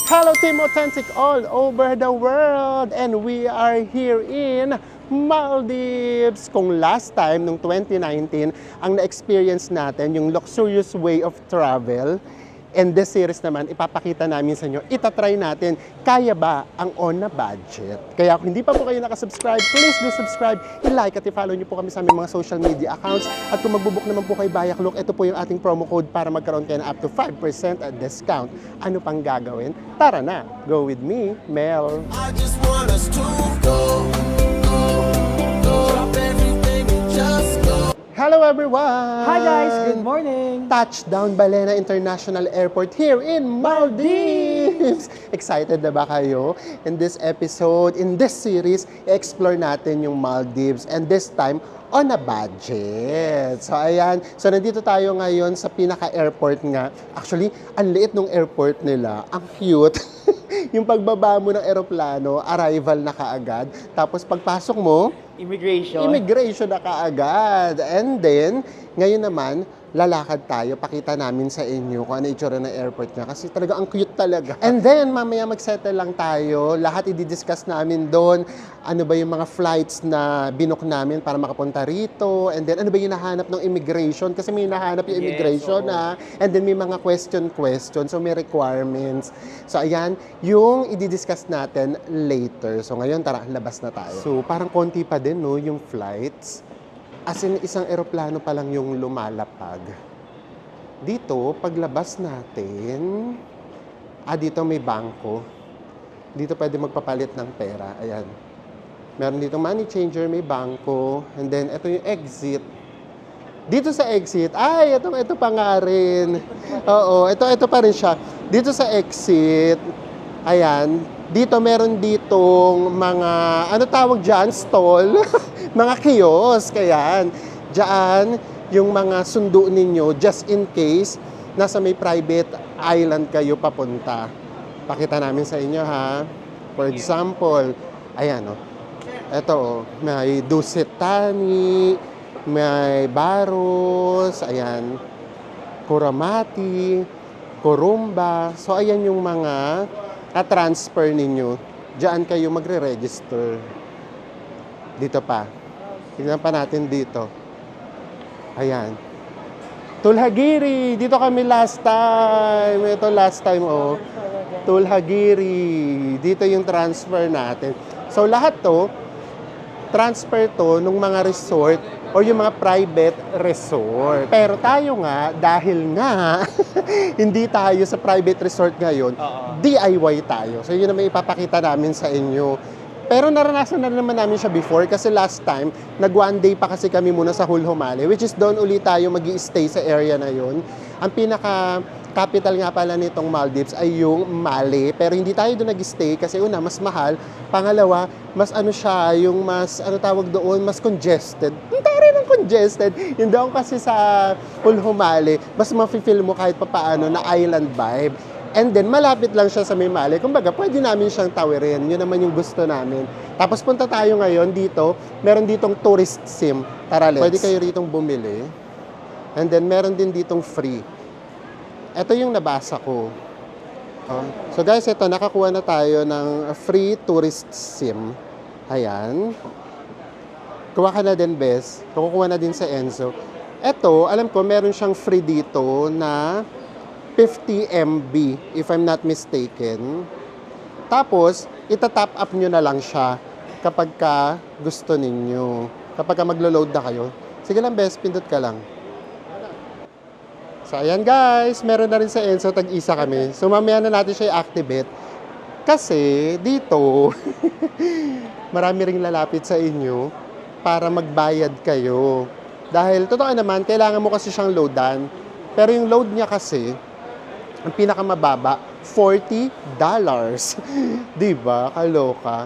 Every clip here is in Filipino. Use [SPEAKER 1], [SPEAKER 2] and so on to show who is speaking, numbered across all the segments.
[SPEAKER 1] Hello Team Authentic all over the world, and we are here in Maldives. Kung last time, nung 2019, ang na-experience natin yung luxurious way of travel, and this series naman, ipapakita namin sa inyo, itatry natin, kaya ba ang on na budget? Kaya kung hindi pa po kayo nakasubscribe, please do subscribe, i-like at i-follow nyo po kami sa aming mga social media accounts. At kung magbubuk naman po kay Bayaklok, ito po yung ating promo code para magkaroon kayo ng up to 5% at discount. Ano pang gagawin? Tara na! Go with me, Mel!
[SPEAKER 2] I just want us to go. Drop everything and just go.
[SPEAKER 1] Hello everyone!
[SPEAKER 3] Hi guys, good morning!
[SPEAKER 1] Touchdown Balena International Airport here in Maldives! Excited na ba kayo? In this episode, in this series, i-explore natin yung Maldives, and this time, on a budget. So ayan, so nandito tayo ngayon sa pinaka-airport nga. Actually, ang liit ng airport nila, ang cute. Yung pagbaba mo ng eroplano, arrival na kaagad. Tapos pagpasok mo, immigration na kaagad. And then, ngayon naman, lalakad tayo, pakita namin sa inyo kung ano itsura ng airport niya. Kasi talaga ang cute talaga. And then, mamaya mag-settle lang tayo. Lahat i-discuss namin doon. Ano ba yung mga flights na binook namin para makapunta rito. And then, ano ba yung nahanap ng immigration? Kasi may nahanap yung immigration na. And then, may mga question. So, may requirements. So, ayan, yung i-discuss natin later. So, ngayon, tara, labas na tayo. So, parang konti pa din, no, yung flights. As in, isang eroplano pa lang yung lumalapag. Dito, paglabas natin, dito may bangko. Dito pwede magpapalit ng pera. Ayan. Meron dito money changer, may bangko. And then, ito yung exit. Dito sa exit, ito pa nga rin. Oo, ito pa rin siya. Dito sa exit, ayan, dito meron ditong mga, ano tawag dyan, stall, mga kiosk, ayan. Diyan, yung mga sundo ninyo, just in case, nasa may private island kayo papunta. Pakita namin sa inyo, ha. For example, ayan, ito, may Dusit Thani, may Baros, ayan, Kuramati, Kurumba. So, ayan yung mga transfer ninyo. Diyan kayo magre-register. Dito pa. Tignan pa natin dito. Ayan. Tulhagiri. Dito kami last time. Ito last time, oh. Tulhagiri. Dito yung transfer natin. So, lahat to, transfer to nung mga resort o yung mga private resort. Pero tayo nga, dahil nga, hindi tayo sa private resort ngayon, DIY tayo. So yun na may ipapakita namin sa inyo. Pero naranasan na naman namin siya before kasi last time, nag one day pa kasi kami muna sa Hulhumale, which is doon ulit tayo mag-i-stay sa area na yun. Ang pinaka-capital nga pala nitong Maldives ay yung Male. Pero hindi tayo doon nag-stay kasi una, mas mahal. Pangalawa, mas ano siya, yung mas, ano tawag doon, mas congested. Hindi rin ang congested. Yung doon kasi sa Hulhumale, mas mafe-feel mo kahit papaano na island vibe. And then, malapit lang siya sa may Male. Kumbaga, pwede namin siyang tawirin. Yun naman yung gusto namin. Tapos punta tayo ngayon dito. Meron ditong tourist sim. Tara, let's. Pwede kayo ritong bumili. And then, meron din ditong free. Ito yung nabasa ko. So guys, ito, nakakuha na tayo ng free tourist sim. Ayan. Kuha ka na din, Bes. Kukuha na din sa Enzo. Ito, alam ko, meron siyang free dito na 50 MB, if I'm not mistaken. Tapos, itatap up nyo na lang siya kapag ka gusto ninyo. Kapag ka maglo-load na kayo. Sige lang, Bes, pindot ka lang. So, ayan guys, meron na rin sa Enzo, tag-isa kami. So, mamaya na natin siya i-activate. Kasi, dito, marami ring lalapit sa inyo para magbayad kayo. Dahil, totoo naman, kailangan mo kasi siyang loadan. Pero yung load niya kasi, ang pinakamababa, $40. Diba? Kaloka.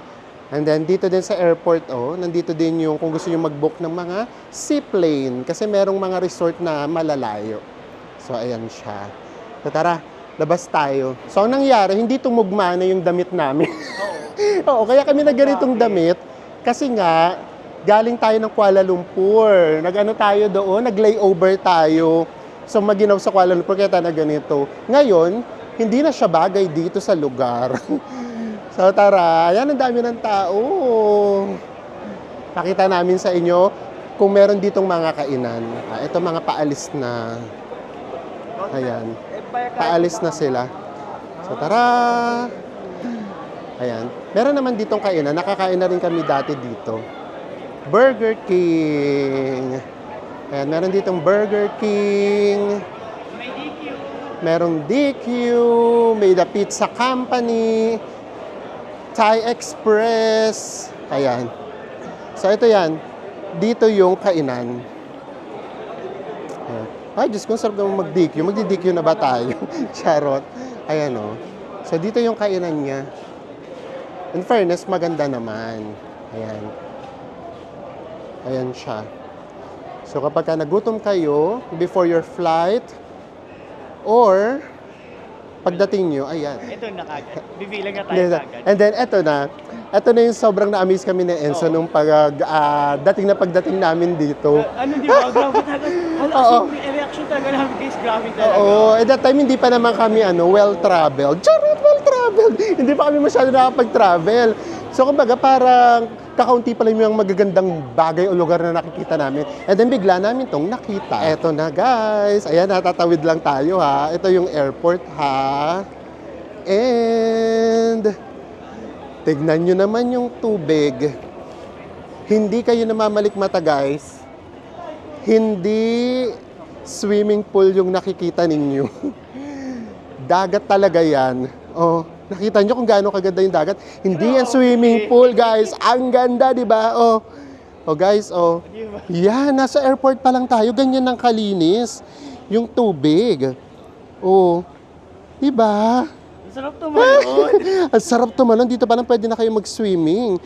[SPEAKER 1] And then, dito din sa airport, nandito din yung kung gusto nyo mag-book ng mga seaplane. Kasi merong mga resort na malalayo. So, ayan siya. So, tara, labas tayo. So, ang nangyari, hindi tumugma na yung damit namin. Oo, kaya kami na ganitong damit. Kasi nga, galing tayo ng Kuala Lumpur. Nag-ano tayo doon, nag-layover tayo. So, maginaw sa Kuala Lumpur, kaya tayo na ganito. Ngayon, hindi na siya bagay dito sa lugar. So tara, ayan ang dami ng tao. Pakita namin sa inyo kung meron ditong mga kainan. Ito mga paalis na. Ayan. Paalis na sila. So tara. Ayan. Meron naman ditong kainan. Nakakain na rin kami dati dito. Burger King. Ayan, meron ditong Burger King. Merong DQ. May The Pizza Company. Thai Express. Ayan. So, ito yan. Dito yung kainan. Ayan. Ay, Diyos ko, sarap naman mag-DQ. Magdi-DQ na ba tayo? Charot. Ayan, o. So, dito yung kainan niya. In fairness, maganda naman. Ayan. Ayan siya. So, kapag ka nagutom kayo, before your flight, or pagdating nyo, ayan.
[SPEAKER 3] Ito na kagad. Bibilang na tayo kagad.
[SPEAKER 1] And then, eto na yung sobrang na-amaze kami ni Enzo nung pagdating namin dito.
[SPEAKER 3] Ano, di ba? Grabe talaga.
[SPEAKER 1] Oo.
[SPEAKER 3] Yung reaction talaga namin, guys. Grabe talaga.
[SPEAKER 1] Oo, at that time hindi pa naman kami well-traveled. Charot, well-traveled. Hindi pa kami masyado nakapag-travel. So, kumbaga, parang kakaunti pa lang yung magagandang bagay o lugar na nakikita namin. And then, bigla namin tong nakita. Eto na, guys. Ayan, natatawid lang tayo, ha. Ito yung airport, ha. And tignan nyo naman yung tubig. Hindi kayo namamalikmata, guys. Hindi swimming pool yung nakikita ninyo. Dagat talaga yan. Oh, nakita nyo kung gaano kaganda yung dagat. Hindi yan swimming pool, guys. Ang ganda, di ba? Oh, guys, oh. Yan, nasa airport pa lang tayo. Ganyan ng kalinis yung tubig. Oh, di ba?
[SPEAKER 3] Ang sarap tumalon.
[SPEAKER 1] Ang sarap tumalon. Dito pa lang pwede na kayo mag-swimming.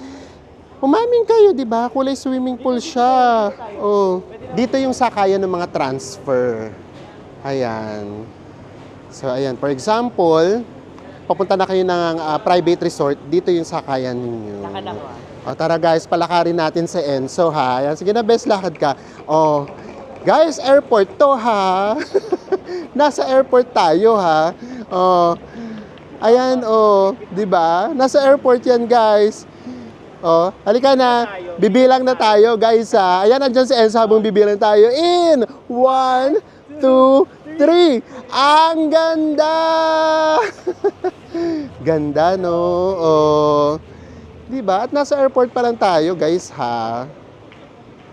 [SPEAKER 1] Umamin kayo, di ba? Kulay swimming pool siya. Oh. Dito yung sakayan ng mga transfer. Ayan. So, ayan. For example, papunta na kayo ng private resort. Dito yung sakayan ninyo.
[SPEAKER 3] Lakad ako,
[SPEAKER 1] O, tara guys, palakarin natin si Enzo, ha? Ayan. Sige na, best, lakad ka. Oh. Guys, airport to, ha? Nasa airport tayo, ha? Oh. Ayan, oh. Di ba? Nasa airport yan, guys. Oh, halika na. Bibilang na tayo, guys, ha. Ayan, andyan si Enzo habang bibilang tayo. In 1, 2, 3. Ang ganda! Ganda, no? Oh. Di ba? At nasa airport pa lang tayo, guys, ha.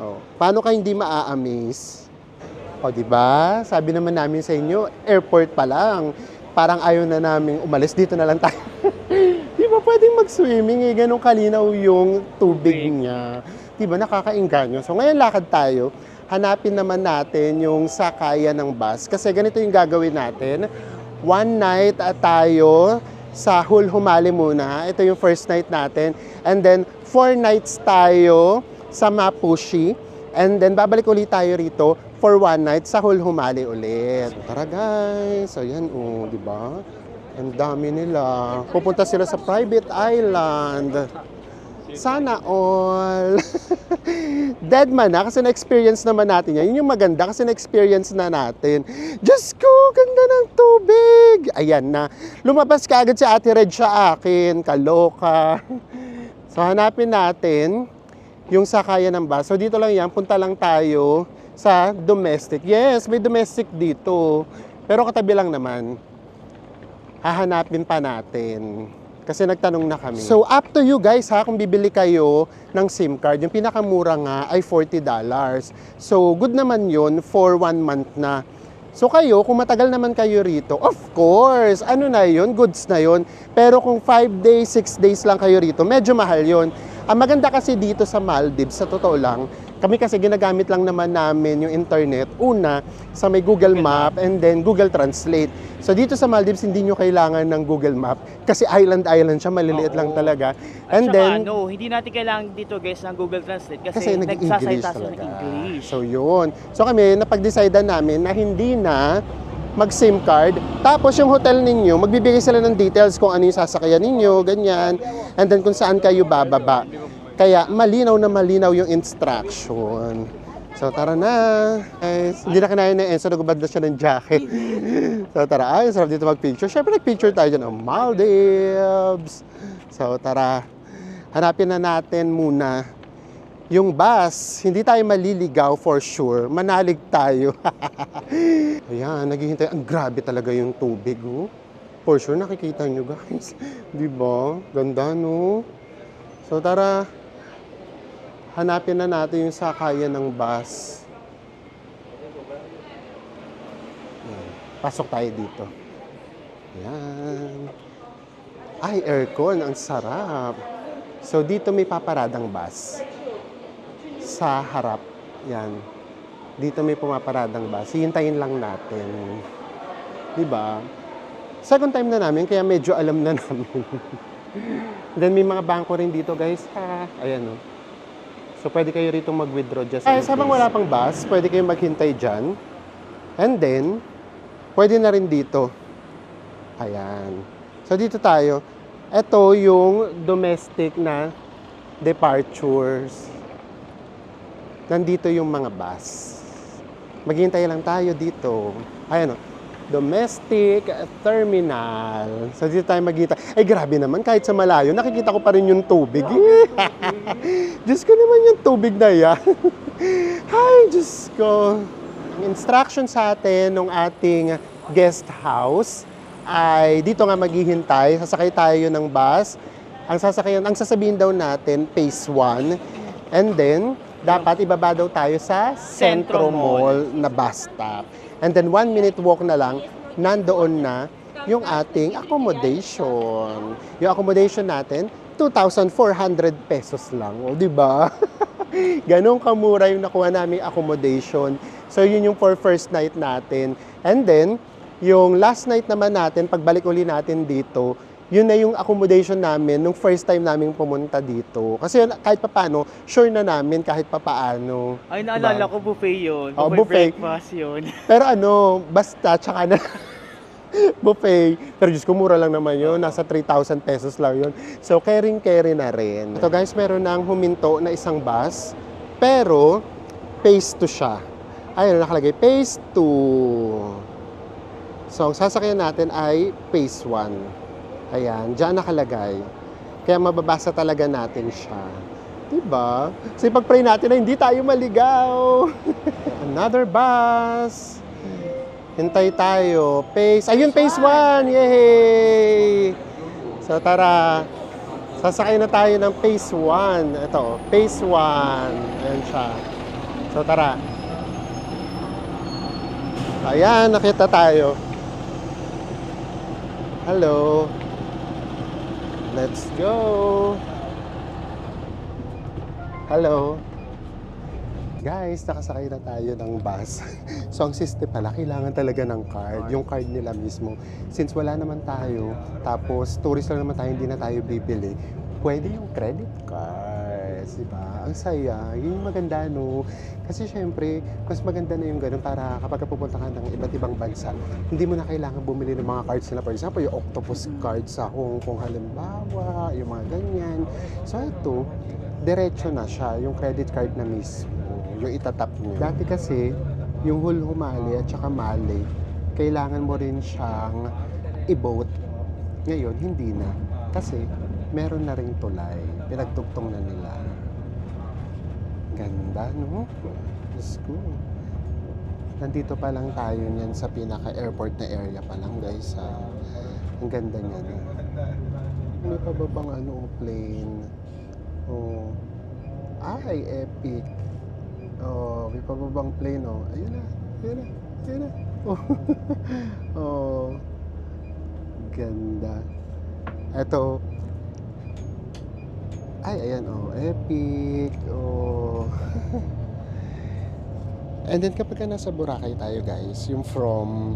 [SPEAKER 1] Oh. Paano ka hindi maa-amaze? O, di ba? Sabi naman namin sa inyo, airport pa lang. Parang ayaw na namin umalis, dito na lang tayo. Di ba pwedeng mag-swimming eh, ganun kalinaw yung tubig niya. Di ba nakakainganyo? So ngayon lakad tayo, hanapin naman natin yung sakayan ng bus. Kasi ganito yung gagawin natin. One night tayo sa Hulhumali muna. Ito yung first night natin. And then 4 nights tayo sa Mapushi. And then babalik ulit tayo rito for 1 night sa Hulhumali ulit. Tara guys. So yan, oh, di ba? Ang dami nila. Pupunta sila sa private island. Sana all. Dead man na kasi na-experience naman natin yan. Yun yung maganda kasi na-experience na natin. Diyos ko, ganda ng tubig. Ayan na. Lumabas ka agad si Ate Red sa akin. Kaloka. So hanapin natin yung sakayan ng bus. So dito lang yan. Punta lang tayo sa domestic. Yes, may domestic dito. Pero katabi lang naman. Hahanapin pa natin. Kasi nagtanong na kami. So, up to you guys ha, kung bibili kayo ng SIM card. Yung pinakamura nga ay $40. So, good naman yun for 1 month na. So, kayo, kung matagal naman kayo rito, of course, ano na yun, goods na yun. Pero kung 5 days, 6 days lang kayo rito, medyo mahal yun. Ang maganda kasi dito sa Maldives, sa totoo lang, kami kasi ginagamit lang naman namin yung internet. Una, sa may Google Map and then Google Translate. So dito sa Maldives, hindi nyo kailangan ng Google Map kasi island siya, maliliit lang talaga. And then,
[SPEAKER 3] hindi natin kailangan dito guys ng Google Translate
[SPEAKER 1] kasi
[SPEAKER 3] kasi
[SPEAKER 1] nag-English
[SPEAKER 3] nagsasalita sila ng
[SPEAKER 1] talaga.
[SPEAKER 3] English.
[SPEAKER 1] So yun. So kami, napag-decidean namin na hindi na mag-SIM card. Tapos yung hotel ninyo, magbibigay sila ng details kung ano yung sasakyan ninyo, ganyan. And then kung saan kayo bababa. Kaya malinaw na malinaw yung instruction. So tara na. Guys, hindi na kinain na Enzo, nagubad na siya ng jacket. So tara, ay, sarap dito mag-picture. Siyempre nag-picture tayo dyan ng Maldives. So tara, hanapin na natin muna yung bus. Hindi tayo maliligaw for sure. Manalig tayo. Ayan, naghihintay. Ang grabe talaga yung tubig, oh. For sure, nakikita nyo guys. Di ba? Ganda, no? So tara, hanapin na natin yung sakayan ng bus. Ayan. Pasok tayo dito. Ayan. Ay, aircon. Ang sarap. So, dito may paparadang bus. Sa harap. Yan. Dito may pumaparadang bus. Hihintayin lang natin. Diba? Second time na namin, kaya medyo alam na namin. Then, may mga bangko rin dito, guys. Ha? Ayan, no? So, pwede kayo rito mag-withdraw just in case. Habang wala pang bus, pwede kayo maghintay dyan. And then, pwede na rin dito. Ayan. So, dito tayo. Ito yung domestic na departures. Nandito yung mga bus. Maghintay lang tayo dito. Ayan o. Domestic terminal. So, dito tayo maghintay. Ay, grabe naman. Kahit sa malayo, nakikita ko pa rin yung tubig. Diyos ko naman yung tubig na yan. Ay, Diyos ko. Ang instruction sa atin ng ating guest house ay dito nga maghihintay. Sasakay tayo ng bus. Ang sasabihin daw natin, phase 1. And then, dapat ibaba daw tayo sa Centro Mall na bus stop. And then 1 minute walk na lang, nandoon na yung ating accommodation. Yung accommodation natin, 2,400 pesos lang. O, di ba? Ganong kamura yung nakuha naming accommodation. So, yun yung for first night natin. And then, yung last night naman natin, pagbalik uli natin dito, yun na yung accommodation namin nung first time namin pumunta dito. Kasi kahit papaano, sure na namin kahit papaano.
[SPEAKER 3] Ay, naalala ko, buffet yun.
[SPEAKER 1] Oh,
[SPEAKER 3] buffet
[SPEAKER 1] buffet.
[SPEAKER 3] breakfast yun.
[SPEAKER 1] Pero ano, basta, tsaka na buffet. Pero Diyos ko, mura lang naman yun. Nasa 3,000 pesos lang yun. So, caring-carry na rin. Ito guys, meron nang huminto na isang bus. Pero, phase 2 siya. Ayun, nakalagay, phase 2. So, ang sasakyan natin ay phase 1. Ayan, dyan nakalagay. Kaya mababasa talaga natin siya. Diba? So, ipag-pray natin na hindi tayo maligaw. Another bus. Hintay tayo. Phase, ayun, phase 1. Yay! So, tara. Sasakay na tayo ng phase 1. Ito, phase 1. Ayan siya. So, tara. Ayan, nakita tayo. Hello. Let's go. Hello. Guys, nakasakay na tayo ng bus. So, ang system pala, kailangan talaga ng card. Yung card nila mismo. Since wala naman tayo, tapos tourist lang naman tayo, hindi na tayo bibili, pwede yung credit cards, di ba? Ang saya. Yun yung maganda, no? Kasi syempre, mas maganda na yung ganun para kapag pupunta ka ng iba't ibang bansa, hindi mo na kailangan bumili ng mga cards nila. For example, yung octopus card sa Hong Kong halimbawa, yung mga ganyan. So ito, diretso na siya, yung credit card na mismo, yung itatap nyo. Dati kasi, yung Hulhumali at saka Mali, kailangan mo rin siyang i-vote. Ngayon, hindi na. Kasi, meron na ring tulay. Pinagtugtong na nila. Ganda, no? Diyos ko. Nandito pa lang tayo niyan sa pinaka-airport na area pa lang, guys. Ang ganda niya, no? May pa ba bang plane? Oh. Ay, epic. Oh, may pa ba bang plane, oh? Ayun na, ayun na, ayun na. Oh. Oh. Ganda. Ito, ay, ayan, oh, epic, oh. And then, kapag ka nasa Boracay tayo, guys, yung from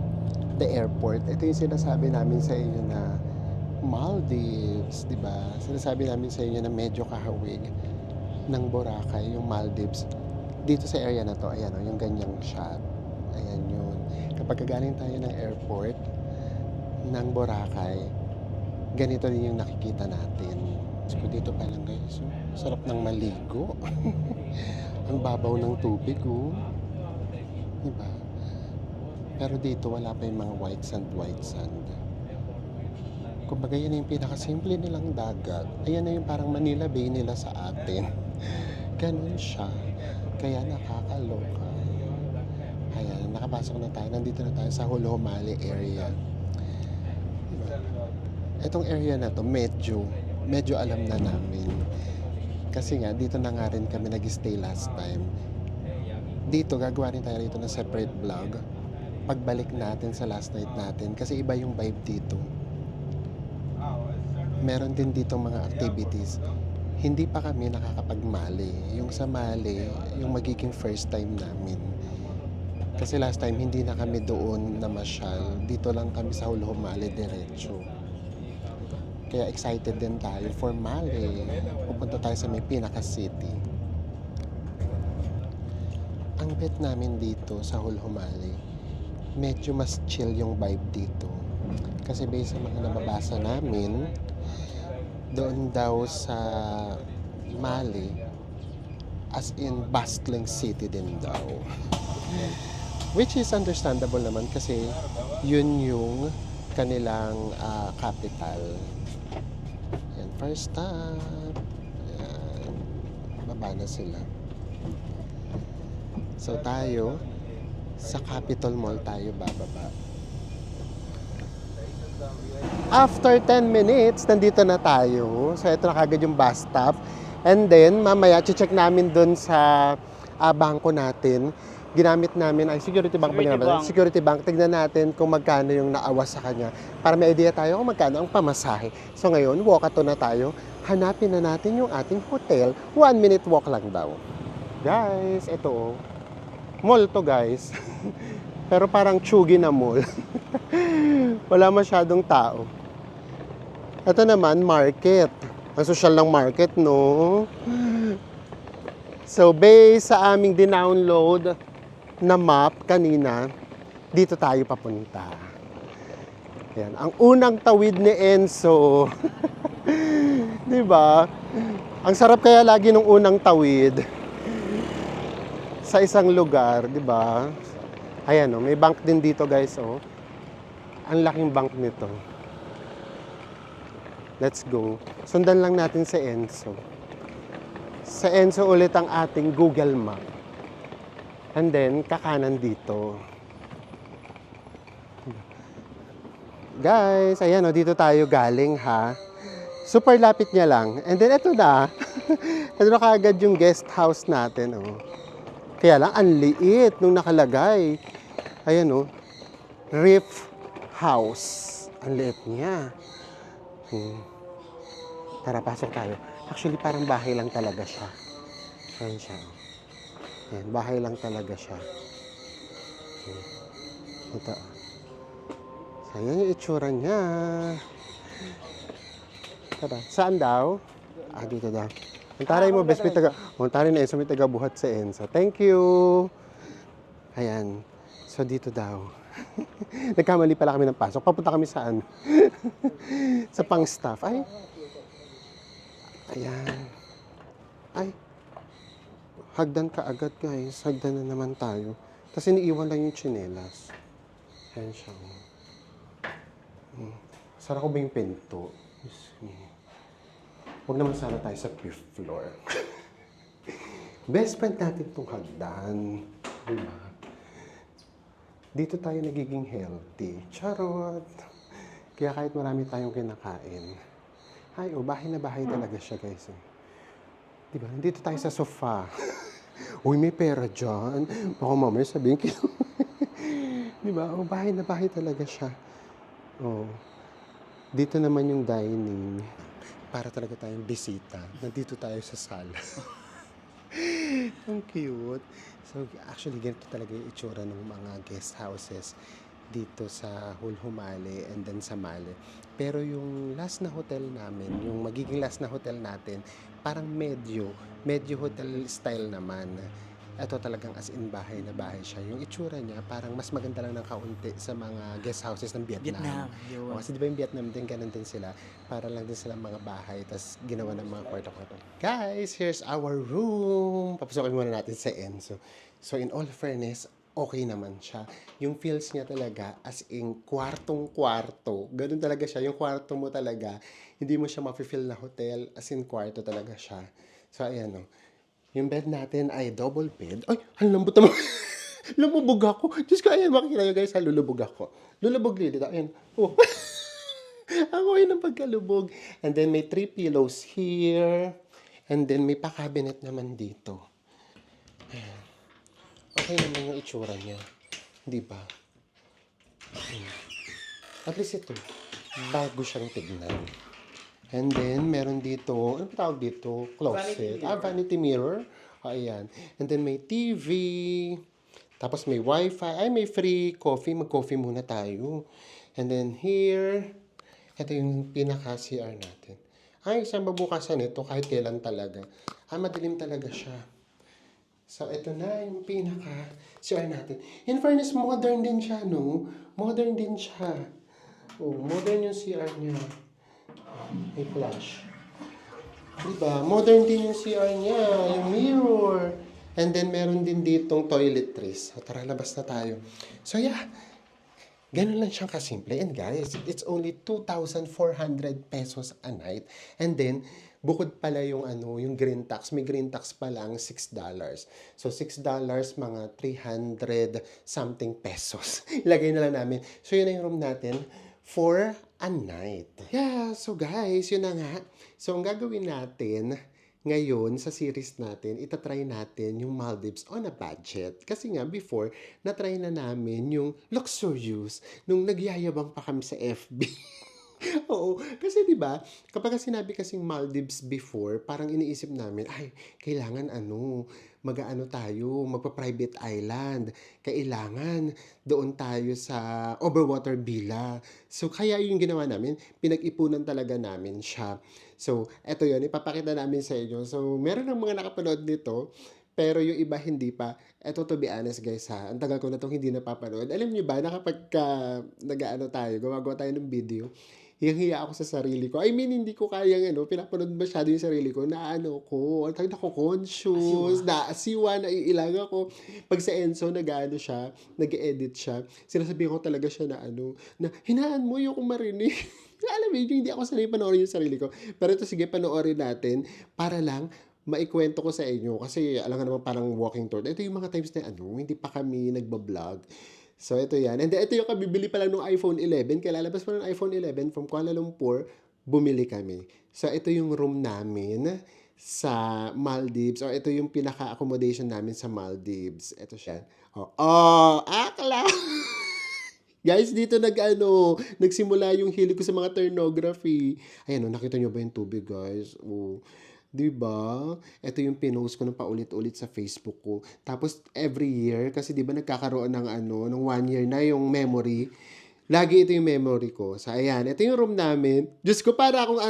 [SPEAKER 1] the airport, ito yung sinasabi namin sa inyo na Maldives, di ba? Sinasabi namin sa inyo na medyo kahawig ng Boracay, yung Maldives. Dito sa area na to, ayan, oh, yung ganyang shot. Ayan yun. Kapag galing tayo ng airport ng Boracay, ganito din yung nakikita natin. So, dito pa lang guys, oh. Sarap ng maligo. Ang babaw ng tubig, oh. Diba? Pero dito wala pa yung mga white sand. Kumbaga yun yung pinakasimple nilang dagat. Ayan na yung parang Manila Bay nila sa atin. Ganun siya. Kaya nakakaloka. Ayan, nakapasok na tayo. Nandito na tayo sa Hulhumali area. Diba? Itong area na to, medyo alam na namin. Kasi nga, dito na nga rin kami nag-stay last time. Dito, gagawa rin tayo rito ng separate vlog. Pagbalik natin sa last night natin. Kasi iba yung vibe dito. Meron din dito mga activities. Hindi pa kami nakakapag-Mali. Yung sa Mali, yung magiging first time namin. Kasi last time, hindi na kami doon namasyal. Dito lang kami sa Hulhumali diretso. Kaya excited din tayo for Mali. Pupunta tayo sa may pinaka-city. Ang bet namin dito sa Hulhumali, medyo mas chill yung vibe dito. Kasi based sa mga nababasa namin, doon daw sa Mali, as in bustling city din daw. Which is understandable naman kasi yun yung kanilang capital. Yan, first stop. Yan, baba na sila. So tayo, sa Capitol Mall tayo bababa. After 10 minutes, nandito na tayo. So, ito na kagad yung bus stop. And then, mamaya, check namin dun sa bangko natin. Ginamit namin, security bank ba ginamit? Security bank. Tignan natin kung magkano yung naawas sa kanya. Para may idea tayo kung magkano ang pamasahe. So, ngayon, walk-ato na tayo. Hanapin na natin yung ating hotel. 1 minute walk lang daw. Guys, ito. Mall to, guys. Pero parang tsugi na mall. Wala masyadong tao. Ito naman, market. Ang social ng market, no? So, based sa aming dinownload na map kanina, dito tayo papunta. Yan. Ang unang tawid ni Enzo. Di ba? Ang sarap kaya lagi nung unang tawid sa isang lugar, di ba? Ayan, oh, may bank din dito, guys, oh. Ang laking bank nito. Let's go. Sundan lang natin si Enzo. Sa Enzo ulit ang ating Google Map. And then, kakanan dito. Guys, ayan, oh, dito tayo galing, ha. Super lapit niya lang. And then, eto na. Ito na kaagad yung guest house natin, oh. Kaya lang, ang liit nung nakalagay. Ayan, oh. Reef House. Ang liit niya. Tara, pasok tayo. Actually, parang bahay lang talaga siya. Ayan siya. Ayan, bahay lang talaga siya. Ito. So, ayan yung itsura niya. Tara, saan daw? Dito daw. Antaray mo, best may taga... Antaray na Enzo, may taga-buhat sa Enzo. Thank you! Ayan. So, dito daw. Nagkamali pala kami ng pasok. Papunta kami saan? Sa pang-staff. Ay. Ayan. Ay. Hagdan ka agad, guys. Hagdan na naman tayo. Tapos iniiwan lang yung tsinelas. Ayan siya. Sara ko ba yung pinto? Huwag naman sana tayo sa 5th floor. Best friend natin itong hagdan. Diba? Dito tayo nagiging healthy. Charot! Kaya kahit marami tayong kinakain. Ay, bahay na bahay talaga siya, guys. Diba? Dito tayo sa sofa. Uy, may pera dyan. Baka mamaya sabihin ko. Diba? Bahay na bahay talaga siya. Dito naman yung dining. Para talaga tayong bisita. Nandito tayo sa sala. Ang cute. So, actually, ganito talaga yung itsura ng mga guest houses dito sa Hulhumali and then sa Mali. Pero yung last na hotel namin, yung magiging last na hotel natin, parang medyo hotel style naman. Eto talagang as in bahay na bahay siya. Yung itsura niya, parang mas maganda lang ng kaunti sa mga guest houses ng Vietnam.
[SPEAKER 3] Vietnam, yun.
[SPEAKER 1] O, kasi di ba yung Vietnam din, ganun din sila. Para lang din sila mga bahay, tas ginawa ng mga kwarto-kwarto. Guys, here's our room. Papasokin muna natin sa Enzo. So, in all fairness, okay naman siya. Yung feels niya talaga as in kwartong-kwarto. Ganun talaga siya. Yung kwarto mo talaga, hindi mo siya mafe-feel na hotel. As in kwarto talaga siya. So, ayan o. Yung bed natin ay double bed. Ay, ang lambot naman. Lumubog ako. Diyos ko, ayan, makikita nyo guys, lulubog ako. Lulubog lilid. Ayan. Oh. Ako yun ang pagkalubog. And then may 3 pillows here. And then may pa-cabinet naman dito. Ayan. Okay naman yung itsura niya. Di ba? At least ito, bago siyang tignan. And then, meron dito, ano pa tawag dito? Closet. Vanity mirror. Ayan. And then, may TV. Tapos, may wifi. Ay, may free coffee. Mag-coffee muna tayo. And then, here, ito yung pinaka-CR natin. Ay, isang mabukasan ito kahit kailan talaga. Madilim talaga siya. So, ito na yung pinaka-CR natin. In fairness, modern din siya, no? Modern din siya. Oh, modern yung CR niya. May flash. Diba? Modern din yung CR niya. Yung mirror. And then, meron din ditong toiletries. So, tara, labas na tayo. So, yeah. Ganun lang siyang kasimple. And guys, it's only 2,400 pesos a night. And then, bukod pala yung yung green tax. May green tax pa lang, $6. So, $6, mga 300 something pesos. Ilagay na lang namin. So, yun na yung room natin for a night. Yeah, so guys, yun na nga. So, ang gagawin natin ngayon sa series natin, itatry natin yung Maldives on a budget. Kasi nga, before, natry na namin yung luxurious nung nagyayabang pa kami sa FB. Oo, kasi 'di ba, kapag sinabi kasing Maldives before, parang iniisip namin, ay, kailangan mag-aano tayo, magpa-private island. Kailangan doon tayo sa overwater villa. So kaya yung ginawa namin, pinag-ipunan talaga namin siya. So, eto 'yon, ipapakita namin sa inyo. So, meron ng mga nakapanood nito, pero yung iba hindi pa. Eto, to be honest guys ha, ang tagal ko na itong hindi napapanood. Alam niyo ba na kapag nag-aano tayo, gumagawa tayo ng video, hiyang-hiya ako sa sarili ko. I mean, hindi ko kayang pinapanood masyado yung sarili ko, na ang tawag na ko, conscious, naasiwa, naiilang ako. Pag sa Enzo, siya, nag-edit siya, sinasabihan ko talaga siya na na hinaan mo yung marinig. Alam mo, hindi ako sanay panoorin yung sarili ko. Pero ito, sige, panoorin natin para lang maikwento ko sa inyo. Kasi alam nga naman parang walking tour. Ito yung mga times na hindi pa kami nagbablog. So, ito yan. And then, ito yung kabibili pa lang ng iPhone 11. Kaya lalabas pa ng iPhone 11 from Kuala Lumpur, bumili kami. So, ito yung room namin sa Maldives. Or ito yung pinaka-accommodation namin sa Maldives. Ito siya. Akla! Guys, dito nagsimula yung hilig ko sa mga turnography. Ayan, nakita nyo ba yung tubig, guys? Diba? Ito yung pinost ko ng paulit-ulit sa Facebook ko. Tapos, every year, kasi diba nagkakaroon ng 1 year na yung memory. Lagi ito yung memory ko. So, ayan. Ito yung room namin. Diyos ko, para akong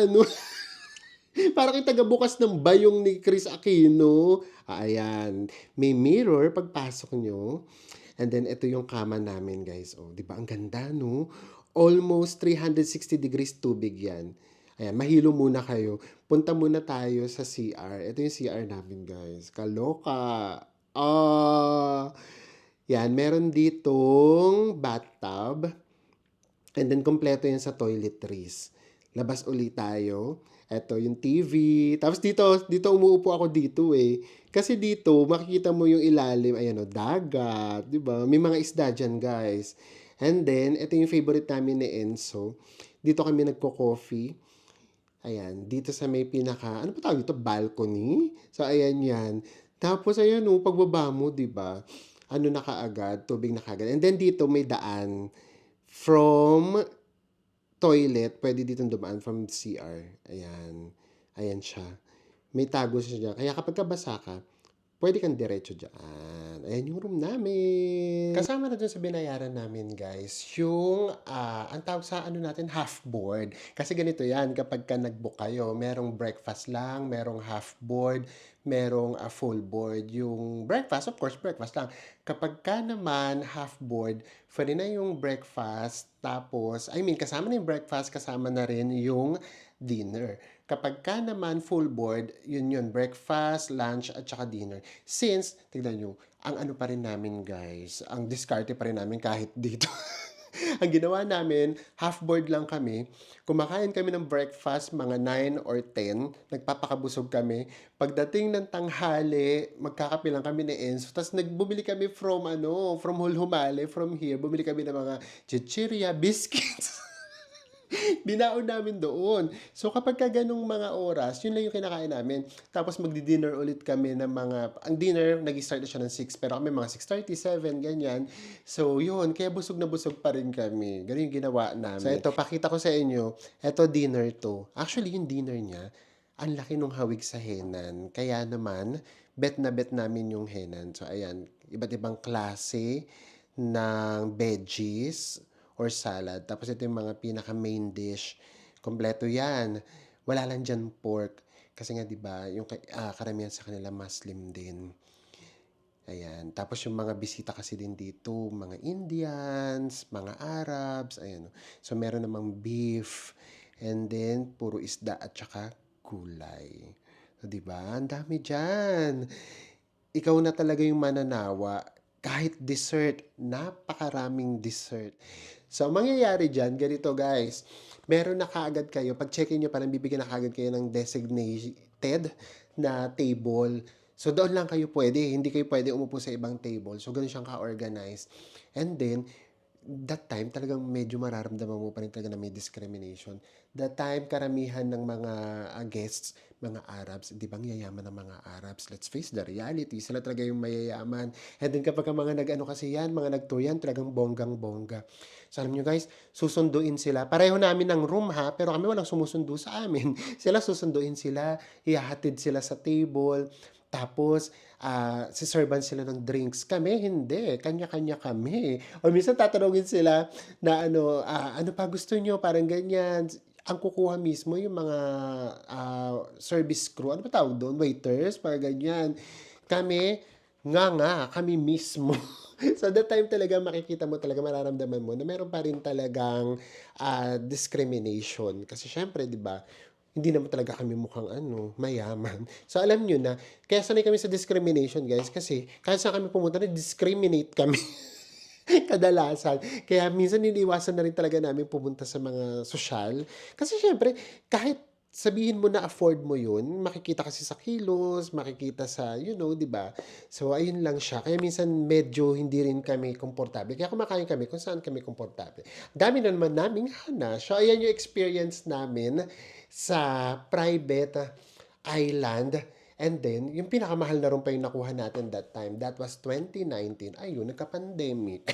[SPEAKER 1] para akong taga-bukas ng bayong ni Chris Aquino. Ayan. May mirror pagpasok nyo. And then, ito yung kama namin, guys. Diba? Ang ganda, no? Almost 360 degrees tubig yan. Ayan, mahilo muna kayo. Punta muna tayo sa CR. Ito yung CR namin, guys. Kaloka. Yan, meron ditong bathtub. And then, kompleto yan sa toiletries. Labas ulit tayo. Ito yung TV. Tapos dito umuupo ako dito eh. Kasi dito, makikita mo yung ilalim. Ayan dagat. Diba? May mga isda dyan, guys. And then, ito yung favorite namin ni Enzo. Dito kami nagko-coffee. Ayan, dito sa may ano pa tawag dito? Balcony. So, ayan yan. Tapos, ayan pagbaba mo, diba? Na kaagad, tubig na kaagad. And then, dito may daan from toilet. Pwede dito dumaan from CR. Ayan. Ayan siya. May tago siya dyan. Kaya kapag kabasa ka, pwede kang diretso dyan. Ayan yung room namin. Kasama na dun sa binayaran namin, guys, yung, ang tawag sa ano natin, half board. Kasi ganito yan, kapag ka nag-book kayo, merong breakfast lang, merong half board, merong full board. Yung breakfast, of course, breakfast lang. Kapag ka naman half board, pwede na yung breakfast, tapos, kasama na yung breakfast, kasama na rin yung dinner. Kapag ka naman full board, yun, breakfast, lunch, at saka dinner. Since, tignan nyo, ang ano pa rin namin guys, ang diskarte pa rin namin kahit dito. Ang ginawa namin, half board lang kami. Kumakain kami ng breakfast mga 9 or 10. Nagpapakabusog kami. Pagdating ng tanghali, magkakape lang kami ni Enzo. Tapos nagbumili kami from Hulhumale, from here. Bumili kami ng mga chichirya, biscuits. Binaon namin doon. So kapag ka ganung mga oras, yun lang yung kinakain namin. Tapos magdi-dinner ulit kami ng ang dinner, nag-start na siya ng 6, pero kami mga 6:37, ganyan. So yun, kaya busog na busog pa rin kami. Ganun yung ginawa namin. So ito, pakita ko sa inyo, ito dinner to. Actually, yung dinner niya, ang laki nung hawig sa henan. Kaya naman, bet na bet namin yung henan. So ayan, iba't ibang klase ng veggies or salad. Tapos ito yung mga pinaka main dish. Kompleto yan. Wala lang dyan pork. Kasi nga 'di ba, yung karamihan sa kanila Muslim din. Ayan. Tapos yung mga bisita kasi din dito, mga Indians, mga Arabs, ayan. So meron namang beef, and then puro isda at saka gulay. So, 'di ba? Ang dami diyan. Ikaw na talaga yung mananawa. Kahit dessert, napakaraming dessert. So, ang mangyayari dyan, ganito guys, meron na kaagad kayo, pag check-in nyo, parang bibigyan na kaagad kayo ng designated na table. So, doon lang kayo pwede, hindi kayo pwede umupo sa ibang table. So, ganun siyang ka-organize. And then, that time, talagang medyo mararamdaman mo pa rin talaga na may discrimination. That time, karamihan ng mga guests, mga Arabs, di ba ang yayaman ng mga Arabs? Let's face the reality. Sila talaga yung mayayaman. And then kapag mga nag-ano kasi yan, mga nag-tour yan, talagang bonggang-bongga. So alam nyo guys, susunduin sila. Pareho namin ng room ha, pero kami walang sumusundo sa amin. Sila susunduin sila, ihahatid sila sa table, tapos, siserban sila ng drinks. Kami, hindi. Kanya-kanya kami. O minsan tatanungin sila na ano pa gusto nyo? Parang ganyan. Ang kukuha mismo yung mga service crew. Ano ba tawag doon? Waiters? Parang ganyan. Kami, kami mismo. So that time talaga makikita mo talaga, mararamdaman mo na meron pa rin talagang discrimination. Kasi syempre, di ba, hindi naman talaga kami mukhang mayaman. So alam nyo na, kaya sanay kami sa discrimination guys, kasi kahit saan kami pumunta, na-discriminate kami. Kadalasan. Kaya minsan niliwasan na rin talaga namin pumunta sa mga sosyal. Kasi syempre, kahit sabihin mo na afford mo yun, makikita kasi sa kilos, makikita sa, di ba? So, ayun lang siya. Kaya minsan medyo hindi rin kami komportable. Kaya kumakain kami kung saan kami komportable. Dami na naman naming hana. So, ayan yung experience namin sa private island. And then, yung pinakamahal na room pa yung nakuha natin that time. That was 2019. Ayun, nagka-pandemic.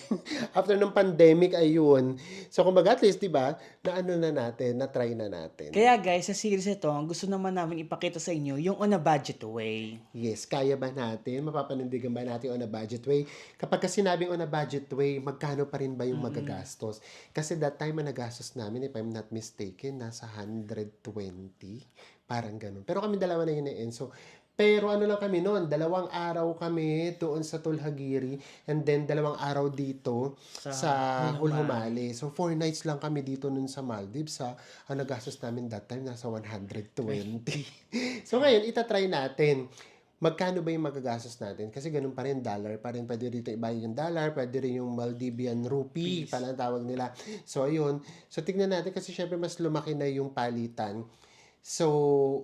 [SPEAKER 1] After ng pandemic, ayun. So, kumbaga at least, di ba, na-try na natin.
[SPEAKER 3] Kaya guys, sa series ito, ang gusto naman namin ipakita sa inyo, yung on a budget way.
[SPEAKER 1] Yes, kaya ba natin? Mapapanindigan ba natin on a budget way? Kapag kasi sinabing on a budget way, magkano pa rin ba yung magagastos? Kasi that time, ang nagastos namin, if I'm not mistaken, nasa 120. Parang ganun. Pero kami dalawa na yun na Enzo. Pero ano lang kami noon, 2 araw kami doon sa Tulhagiri, and then 2 araw dito sa Hulhumale. So 4 nights lang kami dito noon sa Maldives. Ang nagastos namin that time nasa 120. So ngayon, itatry natin. Magkano ba yung magagastos natin? Kasi ganun pa rin, dollar pa rin. Pwede rito ibahin yung dollar, pwede rin yung Maldivian rupee, pala ang tawag nila. So ayun. So tignan natin kasi syempre mas lumaki na yung palitan. So,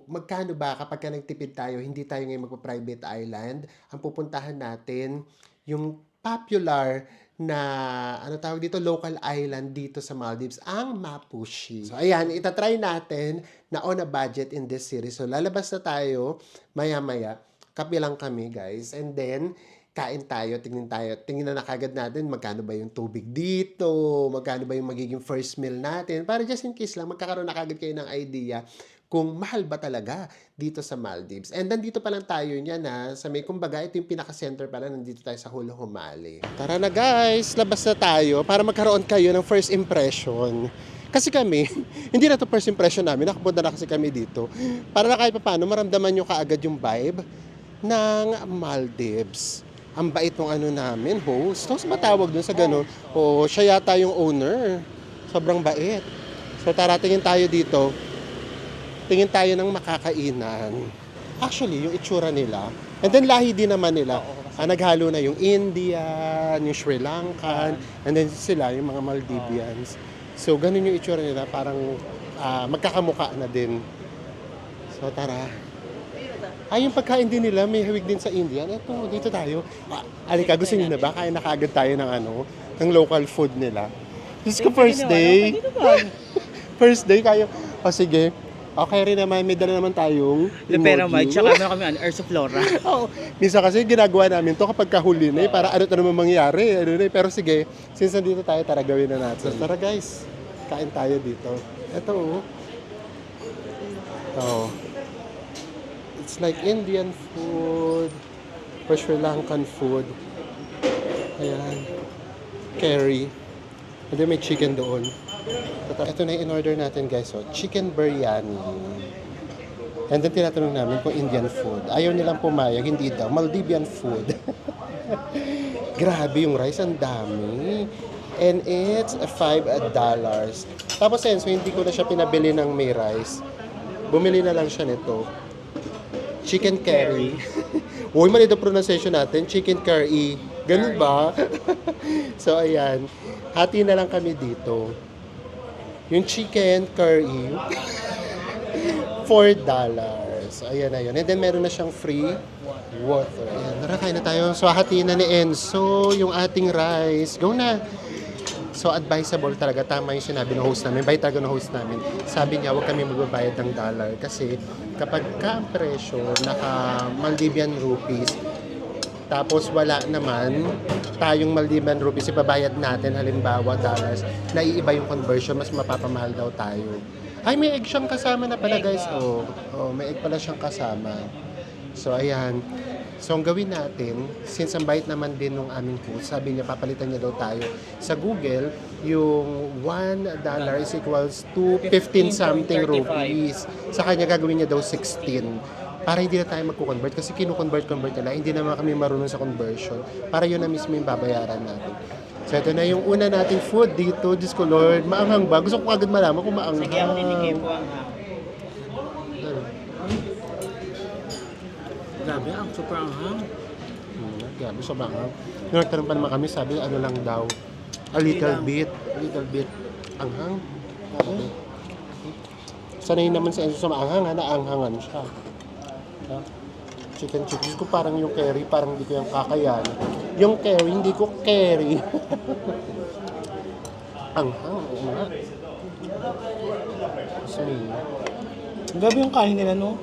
[SPEAKER 1] magkano ba kapag ka nagtipid tayo, hindi tayo ngayon magpa-private island, ang pupuntahan natin, yung popular na, tawag dito, local island dito sa Maldives, ang Mapushi. So, ayan, itatry natin na on a budget in this series. So, lalabas na tayo, maya-maya, kape lang kami, guys. And then, kain tayo, tingnan na kagad natin magkano ba yung tubig dito, magkano ba yung magiging first meal natin, para just in case lang, magkakaroon na kagad kayo ng idea kung mahal ba talaga dito sa Maldives. And nandito pa lang tayo niya na sa may kumbaga, ito yung pinaka-center pala, nandito tayo sa Holo Humali. Tara na guys, labas na tayo para magkaroon kayo ng first impression. Kasi kami, hindi na to first impression namin, nakapunta na kasi kami dito. Para na kahit paano, maramdaman nyo kaagad yung vibe ng Maldives. Ang bait ng ano namin, host. Host matawag dun sa ganun. O siya yata yung owner. Sobrang bait. So tara, tingin tayo dito. Tingin tayo ng makakainan. Actually, yung itsura nila. And then lahi din naman nila. Naghalo na yung Indian, yung Sri Lankan, and then sila, yung mga Maldivians. So ganun yung itsura nila. Parang magkakamukha na din. So tara. Yung pagkain din nila, may hawig din sa Indian. Ito, dito tayo. Alika, gusto niyo na ba? Kaya nakaagad tayo ng local food nila. This ko first day. First day kayo. Sige. Okay rin naman, may dala naman tayong
[SPEAKER 3] Pero may,
[SPEAKER 1] emoji.
[SPEAKER 3] tsaka meron kami Ursa Flora.
[SPEAKER 1] Oo. Minsan kasi ginagawa namin to kapag kahuli na para ano naman mangyari. Pero sige, since nandito tayo, tara gawin na natin. Tara guys, kain tayo dito. Ito it's like Indian food or Sri Lankan food. Ayan. Curry. And then may chicken doon. Ito na yung in-order natin guys. Chicken biryani. And then tinatanong namin kung Indian food. Ayaw nilang pumayag, hindi daw. Maldivian food. Grabe yung rice, ang dami. And it's $5. Tapos so hindi ko na siya pinabili ng may rice. Bumili na lang siya nito. Chicken curry. Uy, mali daw pronunciation natin. Chicken curry. Ganun ba? So, ayan. Hati na lang kami dito. Yung chicken curry, $4. Ayan na yun. And then, meron na siyang free water. Ayan, narakain na tayo. So, hati na ni Enzo yung ating rice. Go na! So, advisable talaga. Tama yung sinabi ng host namin. Bayad talaga ng host namin. Sabi niya, huwag kami magbabayad ng dollar. Kasi, kapag ang presyo, naka-Maldivian rupees, tapos wala naman tayong Maldivian rupees, ibabayad natin, halimbawa dollars, naiiba yung conversion, mas mapapamahal daw tayo. Ay, may egg siyang kasama na pala guys. May egg pala siyang kasama. So, ayan. So, ang gawin natin, since ang bait naman din nung aming host, sabi niya, papalitan niya daw tayo. Sa Google, yung $1 is equals to 15 something rupees. Sa kanya, gagawin niya daw 16. Para hindi na tayo magko-convert kasi kinukonvert nila, hindi naman kami marunong sa conversion. Para yun na mismo yung babayaran natin. So ito na yung una nating food dito. Diyos ko Lord, maanghang ba? Gusto ko agad malaman kung maanghang.
[SPEAKER 3] Sige, ang tinikim ko ang Grabe, ang super anghang.
[SPEAKER 1] Grabe, sobrang anghang. Nagtanong pa naman kami, sabi ano lang daw, a little bit anghang. Grabe. Sanay naman sa Enzo sa maanghang, naanghangan siya. Chicken chips ko parang yung curry, parang hindi ko yung kakayan. Yung curry, hindi ko curry. Anghang, oo nga.
[SPEAKER 3] Grabe yung kain nila, no?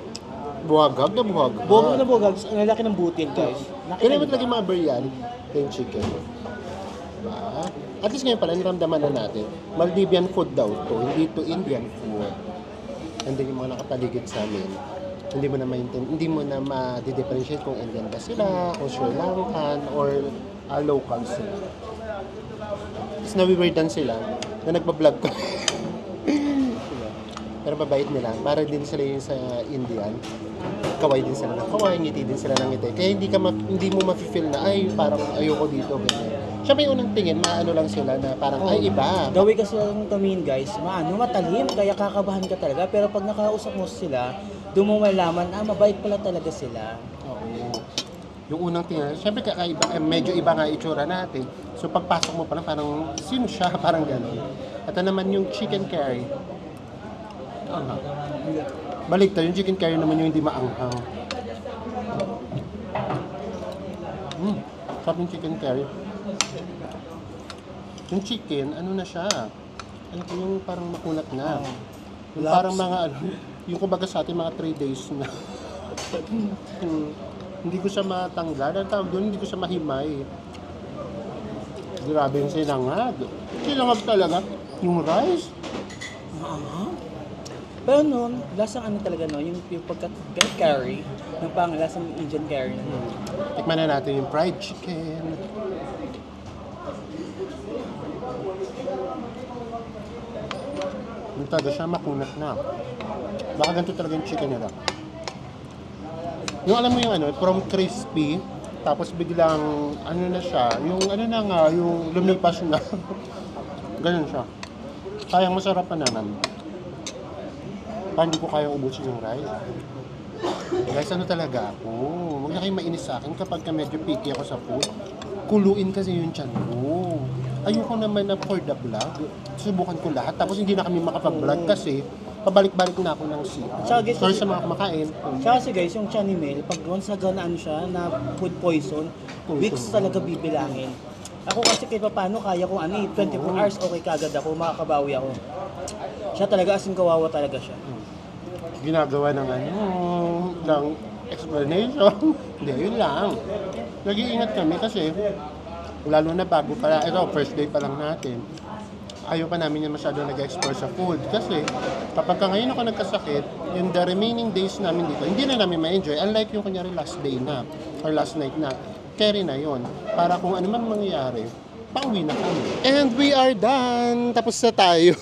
[SPEAKER 1] Buhagag na buhagag.
[SPEAKER 3] Buwag na buwag. Ang lalaki ng butil, guys.
[SPEAKER 1] Kaya naman talaga yung mga biryani, yung chicken. Diba? At least ngayon pala, niramdaman na natin. Maldivian food daw to, hindi to Indian food. And then yung mga nakapaligid sa amin, hindi mo na ma-differentiate kung Indian ba sila, o Sri Lankan, or local sila. Tapos nawiwirdan sila na nagpa-vlog ko. Pero mabait nila. Para din sila yung sa Indian. Kaway din sila ng kaway, ngiti din sila ng ngiti. Kaya hindi mo ma-feel na, ay, parang ayoko dito. Siya may unang tingin, maano lang sila na parang, ay, iba.
[SPEAKER 3] Gawin kasi ang tamin, guys, matalim, kaya kakabahan ka talaga. Pero pag nakausap mo sila, doon mo malaman, mabait pala talaga sila.
[SPEAKER 1] Oo. Yung unang tingin, syempre kakaiba, medyo iba nga itsura natin. So pagpasok mo pa lang, parang, sino siya? Parang gano'n. At naman yung chicken curry. Baligtad, yung chicken curry naman yung hindi maanghang. Sarap yung chicken curry. Yung chicken, ano na siya? Ano yung parang makunat na. Yung parang mga yung kumbaga sa atin mga 3 days na. Hindi ko siya matanggal. Ang tawag doon, hindi ko siya mahimay. Grabe yung sinangag. Sinangag talaga. Yung rice.
[SPEAKER 3] Pero no, lasang ano talaga no, yung pagka-curry, ng lasang Indian curry.
[SPEAKER 1] Tikman na natin yung fried chicken. Yung talaga siya makunat na. Baka ganito talaga yung chicken nila. Yung alam mo yung ano, from crispy, tapos biglang ano na siya, yung ano na nga, yung lumipas na. Ganun siya. Sayang masarap pa naman. Parang hindi ko kayang ubusin yung rice. Guys, ano talaga ako? Huwag na kayong mainis sa akin kapag ka medyo picky ako sa food. Kuluin kasi yung tiyan ko. Ayoko naman na for the vlog. Subukan ko lahat. Tapos hindi na kami makapag-vlog kasi pabalik-balik na ako ng CR.
[SPEAKER 3] Tsaka guys,
[SPEAKER 1] Sorry sa mga kumakain.
[SPEAKER 3] Tsaka kasi guys, yung Chani Mel, pag once na ganaan siya na food poison, weeks talaga bibilangin. Ako kasi kahit paano kaya ko 24 hours okay kagad ako, makakabawi ako. Siya talaga as in kawawa talaga siya.
[SPEAKER 1] Ginagawa ng ng explanation. Hindi, yun lang. Nag-iingat kami kasi lalo na bago pala, ito, first day pa lang natin. Ayaw pa namin yan masyado nag-explore sa food kasi kapag ka ngayon ako nagkasakit, yung the remaining days namin dito, hindi na namin ma-enjoy. Unlike yung kunyari last day na or last night na, carry na yon para kung ano man mangyayari, pauwi na kami. And we are done! Tapos na tayo.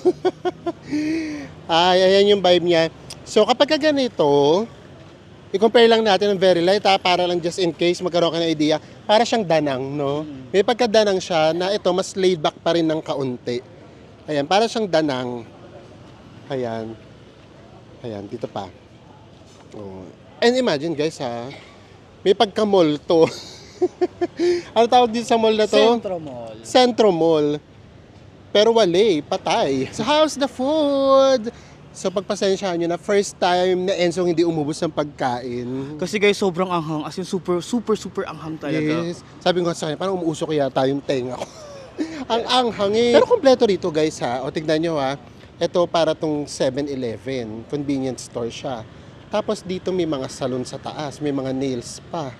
[SPEAKER 1] Ay, ayan yung vibe niya. So kapag ka ganito, i-compare lang natin ng very light para lang just in case magkaroon ka ng idea. Para siyang danang, no? May pagkadanang siya na ito mas laid back pa rin ng kaunti. Ayan, para siyang danang. Ayan. Ayan, dito pa. Oh. And imagine guys ha, may pagka-mall to. Ano tawag dito sa mall na to?
[SPEAKER 3] Centro Mall.
[SPEAKER 1] Centro Mall. Pero wala patay. So how's the food? So pagpasensyahan nyo na first time na Enzo hindi umubos ng pagkain.
[SPEAKER 3] Kasi guys, sobrang anghang. As in, super anghang talaga.
[SPEAKER 1] Yes. Sabi ko sa kanya, parang umuusok yata yung tenga ko. Ang anghang eh. Pero kompleto rito guys ha. O tignan nyo ha. Ito para tong 7-Eleven. Convenience store siya. Tapos dito may mga salon sa taas. May mga nails pa.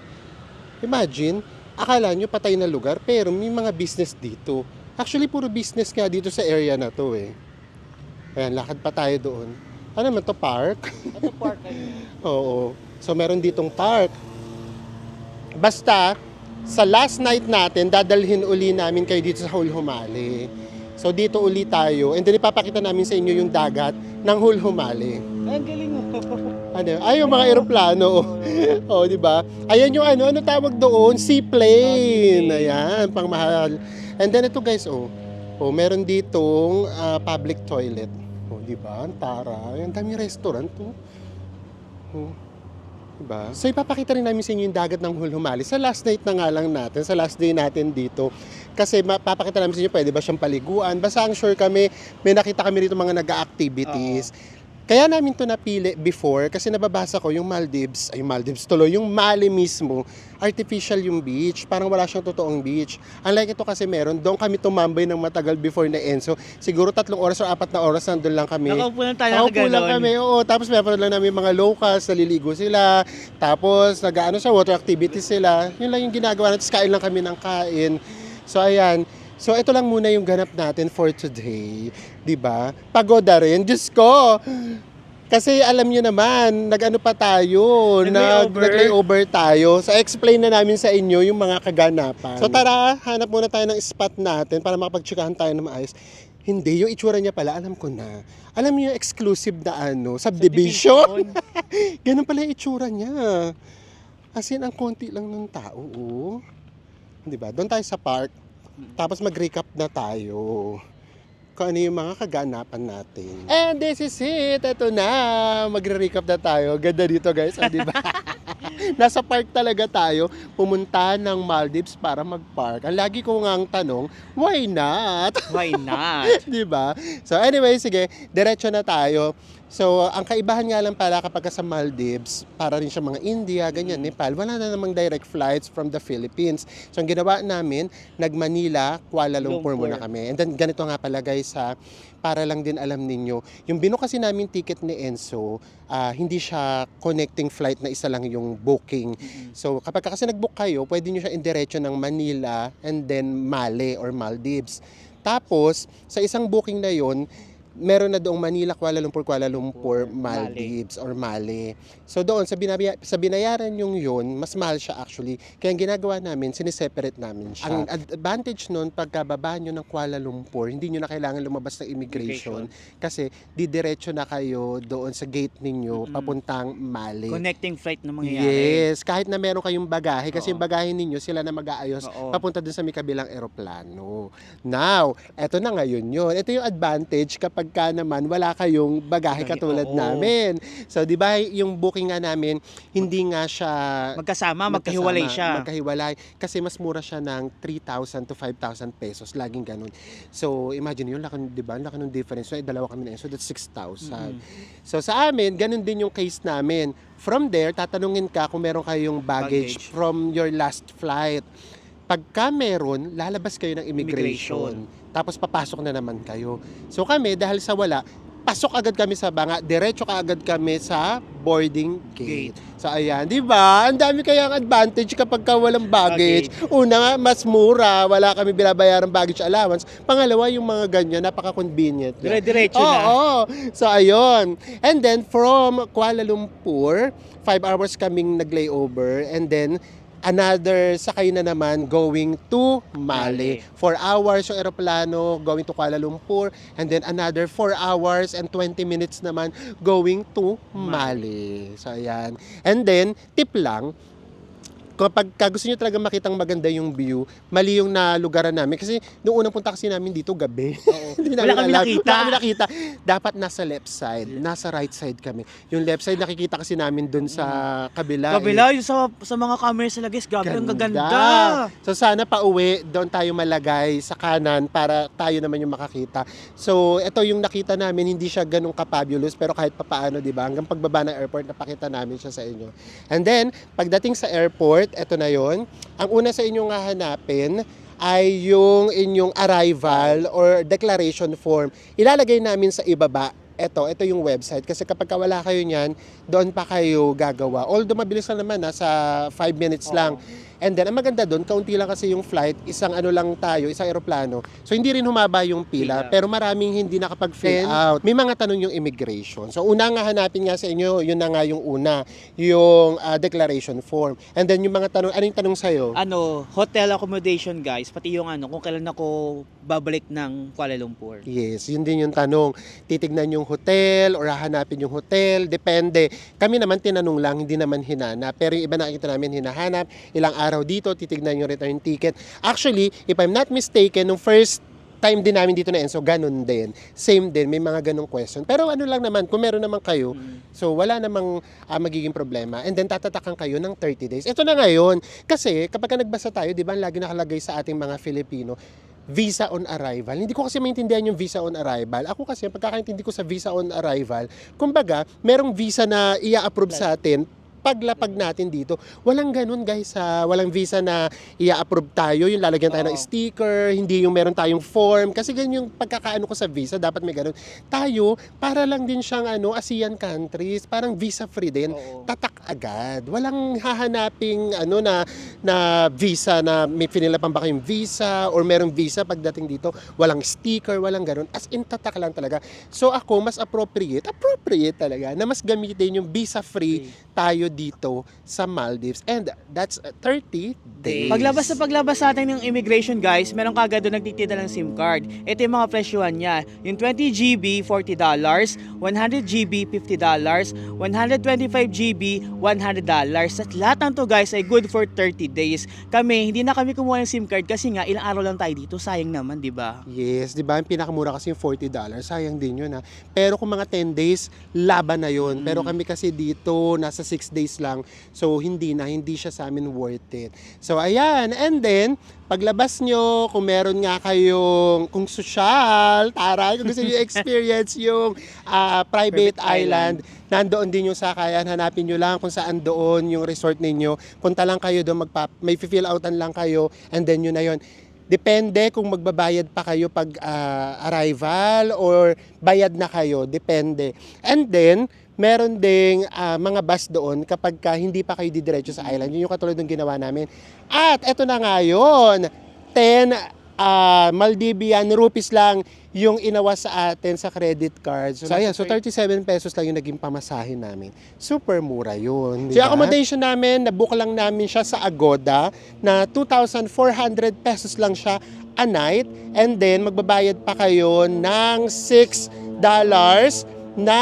[SPEAKER 1] Imagine, akala nyo patay na lugar pero may mga business dito. Actually, puro business nga dito sa area na to eh. Ayan, lakad pa tayo doon. Ano naman to, park?
[SPEAKER 3] Ito park kayo.
[SPEAKER 1] Oo. So, meron ditong park. Basta, sa last night natin, dadalhin uli namin kayo dito sa Hulhumali. So, dito uli tayo. And then, ipapakita namin sa inyo yung dagat ng Hulhumali.
[SPEAKER 3] Ay, ang galing mo.
[SPEAKER 1] Ano? Ay, yung mga eroplano. Oh, di ba? Ayan yung ano tawag doon? Seaplane. Ayan, pang mahal. And then, ito guys, meron ditong public toilet. Di ba? Ang tara. Ang daming restaurant to. Diba? So ipapakita rin namin sa inyo yung dagat ng Hulhumali. Sa last night na nga lang natin, sa last day natin dito. Kasi mapapakita namin sa inyo, pwede ba siyang paliguan? Basta ang sure kami, may nakita kami rito mga nag-activities. Kaya namin to napili before kasi nababasa ko yung Maldives tuloy, yung Mali mismo, artificial yung beach, parang wala siyang totoong beach. Unlike ito kasi meron, doon kami tumambay ng matagal before na Enzo. Siguro 3 oras o 4 na oras nandun lang kami.
[SPEAKER 3] Nakaupo lang tayo
[SPEAKER 1] Nakaupo lang kami, oo. Tapos meron lang namin mga locals, naliligo sila. Tapos sa water activities sila. Yun lang yung ginagawa natin, kain lang kami ng kain. So ayan. So, ito lang muna yung ganap natin for today. 'Di ba? Pagoda rin. Diyos ko! Kasi alam nyo naman, nag-ano pa tayo, nag-layover tayo. So, explain na namin sa inyo yung mga kaganapan. So, tara, hanap muna tayo ng spot natin para makapagtsikahan tayo ng maayos. Hindi, yung itsura niya pala, alam ko na. Alam niyo yung exclusive na subdivision? Ganun pala yung itsura niya. As in, ang konti lang ng tao, oh. 'Di ba? Doon tayo sa park. Tapos mag-recap na tayo kung ano yung mga kaganapan natin. And this is it. Ito na. Magre-recap na tayo. Ganda dito guys. Di ba? Nasa park talaga tayo. Pumunta ng Maldives para mag-park. Ang lagi ko ngang tanong, why not?
[SPEAKER 3] Why not?
[SPEAKER 1] Di ba? So anyway, sige. Diretso na tayo. So, ang kaibahan nga lang pala kapag sa Maldives, para rin siya mga India, ganyan, Nepal, wala na namang direct flights from the Philippines. So, ang ginawa namin, nag-Manila, Kuala Lumpur muna kami. And then, ganito nga pala guys, para lang din alam ninyo, yung binook kasi namin ticket ni Enzo, hindi siya connecting flight na isa lang yung booking. So, kapag kasi nag-book kayo, pwede nyo siya indiretso ng Manila and then Male or Maldives. Tapos, sa isang booking na yon, meron na doong Manila, Kuala Lumpur, Maldives or Mali. So doon, sa binayaran yung yun, mas mahal siya actually. Kaya ang ginagawa namin, siniseparate namin siya. Ang advantage nun, pagkababa nyo ng Kuala Lumpur, hindi nyo na kailangan lumabas ng immigration. Kasi didiretso na kayo doon sa gate ninyo, papuntang Mali.
[SPEAKER 4] Connecting flight na mangyayari.
[SPEAKER 1] Yes, kahit na meron kayong bagahe, kasi yung bagahe ninyo, sila na mag-aayos
[SPEAKER 4] Oo.
[SPEAKER 1] papunta dun sa may kabilang eroplano. Now, eto na ngayon yun. Ito yung advantage kapag ka naman wala kayong bagahe katulad
[SPEAKER 4] Oo.
[SPEAKER 1] namin. So, di ba, yung booking nga namin, hindi nga siya
[SPEAKER 4] Magkahiwalay siya.
[SPEAKER 1] magkahiwalay. Kasi mas mura siya ng 3,000 to 5,000 pesos. Laging ganun. So, imagine yun, laki, di ba? Laki ng difference. So, dalawa kami na yun. So, that's 6,000. So, sa amin, ganun din yung case namin. From there, tatanungin ka kung meron kayong baggage from your last flight. Pagka meron, lalabas kayo ng immigration. Tapos papasok na naman kayo. So kami, dahil sa wala, pasok agad kami sa banga, diretso ka agad kami sa boarding gate. So ayan, di ba? Ang dami kayang advantage kapag ka walang baggage. Una nga, mas mura, wala kami binabayarang baggage allowance. Pangalawa, yung mga ganyan, napaka-convenient.
[SPEAKER 4] Dire-diretso na.
[SPEAKER 1] Oo. So ayun. And then from Kuala Lumpur, 5 hours kaming nag-layover, and then another sakay na naman going to Mali. 4 hours yung eroplano going to Kuala Lumpur, and then another 4 hours and 20 minutes naman going to Mali. So ayan. And then, tip lang, kapag gusto nyo talaga makitang maganda yung view, mali yung nalugaran namin. Kasi nung unang punta kasi namin dito, gabi. Hindi
[SPEAKER 4] Wala
[SPEAKER 1] namin
[SPEAKER 4] kami
[SPEAKER 1] alam.
[SPEAKER 4] nakita.
[SPEAKER 1] Wala kami nakita. Dapat nasa left side. Nasa right side kami. Yung left side, nakikita kasi namin dun sa kabila.
[SPEAKER 4] Kabila, yung sa mga camera sa lagis, gabi ang gaganda.
[SPEAKER 1] So sana pauwi, doon tayo malagay sa kanan para tayo naman yung makakita. So ito yung nakita namin, hindi siya ganun ka-fabulous, pero kahit papaano, di ba? Hanggang pagbaba ng airport, napakita namin siya sa inyo. And then, pagdating sa airport, eto na yon. Ang una sa inyong hahanapin ay yung inyong arrival or declaration form. Ilalagay namin sa ibaba. Ito yung website. Kasi kapag wala kayo niyan, doon pa kayo gagawa. Although mabilis lang naman, nasa 5 minutes lang. And then, ang maganda doon, kaunti lang kasi yung flight, isang eroplano. So, hindi rin humaba yung pila, pero maraming hindi nakapag-fill out. May mga tanong yung immigration. So, una nga hanapin nga sa inyo, yun na nga yung una, yung declaration form. And then, yung mga tanong, ano yung tanong sa'yo?
[SPEAKER 4] Hotel accommodation guys, pati yung kung kailan ako babalik ng Kuala Lumpur.
[SPEAKER 1] Yes, yun din yung tanong. Titignan yung hotel or hahanapin yung hotel, depende. Kami naman tinanong lang, hindi naman hinanap. Pero yung iba nakikita namin hinahanap, ilang araw dito, titignan yung return ticket. Actually, if I'm not mistaken, nung first time din namin dito na Enzo, ganun din. Same din, may mga ganung question. Pero ano lang naman, kung meron naman kayo, so wala namang magiging problema. And then tatatakan kayo ng 30 days. Ito na ngayon. Kasi kapag nagbasa tayo, di ba, lagi nakalagay sa ating mga Filipino, visa on arrival. Hindi ko kasi maintindihan yung visa on arrival. Ako kasi, pagkakaintindi ko sa visa on arrival, kumbaga, merong visa na i-approve sa atin paglapag natin dito. Walang ganun guys, walang visa na i-approve tayo, yung lalagyan tayo ng sticker, hindi yung meron tayong form, kasi ganyan yung pagkakaano ko sa visa, dapat may ganun. Tayo, para lang din siyang ASEAN countries, parang visa free din, tatak agad. Walang hahanaping na visa na may pinilapan ba kayong visa or merong visa pagdating dito, walang sticker, walang ganun. As in, tatak lang talaga. So ako, mas appropriate talaga, na mas gamitin yung visa free tayo dito sa Maldives, and that's 30 days.
[SPEAKER 4] Paglabas sa atin ng immigration guys, meron kagad doon nagtitita ng SIM card. Ito yung mga presyuhan niya. Yung 20 GB, $40, 100 GB, $50, 125 GB, $100. At lahat ng to guys ay good for 30 days. Hindi na kami kumuha ng SIM card kasi nga ilang araw lang tayo dito, sayang naman, di ba?
[SPEAKER 1] Yes, di ba? Yung pinakamura kasi yung $40, sayang din yun Pero kung mga 10 days, laban na yun. Pero kami kasi dito, nasa 6 days lang. So, hindi siya sa amin worth it. So, ayan. And then, paglabas nyo, kung meron nga kayong, kung social, taray, kung gusto nyo experience yung private island, nandoon din yung sakayan, hanapin nyo lang kung saan doon yung resort ninyo. Punta lang kayo doon, may fill outan lang kayo, and then yun na yun. Depende kung magbabayad pa kayo pag arrival or bayad na kayo, depende. And then, meron ding mga bus doon kapag hindi pa kayo didiretso sa island. Yun yung katulad ng ginawa namin. At eto na nga yun, 10 Maldivian rupees lang yung inawas sa atin sa credit card. So, ayan, so 37 pesos lang yung naging pamasahin namin. Super mura yun. Diba? Yung accommodation namin, nabook lang namin siya sa Agoda na 2,400 pesos lang siya a night. And then, magbabayad pa kayo ng $6 na